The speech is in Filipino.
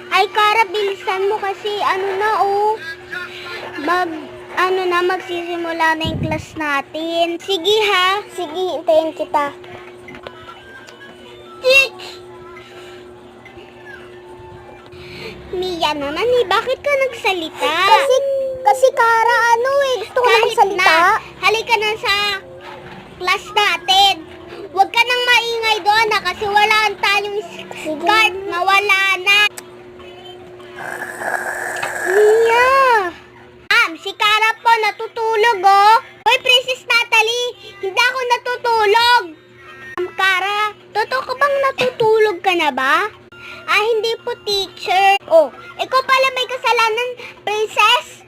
Ay, Kara, bilisan mo kasi magsisimula na yung class natin. Sige ha, sige, hintayin kita. Teach! Mia naman bakit ka nagsalita? Kasi Kara, gusto ko na magsalita. Halika na sa class natin. Huwag ka nang maingay doon kasi wala tayong card, nawala na. Mia! Si Kara po natutulog Hoy, Princess Natalie, hindi ako natutulog. Kara, totoo ka bang natutulog ka na ba? Hindi po, teacher. Ikaw pala may kasalanan, Princess.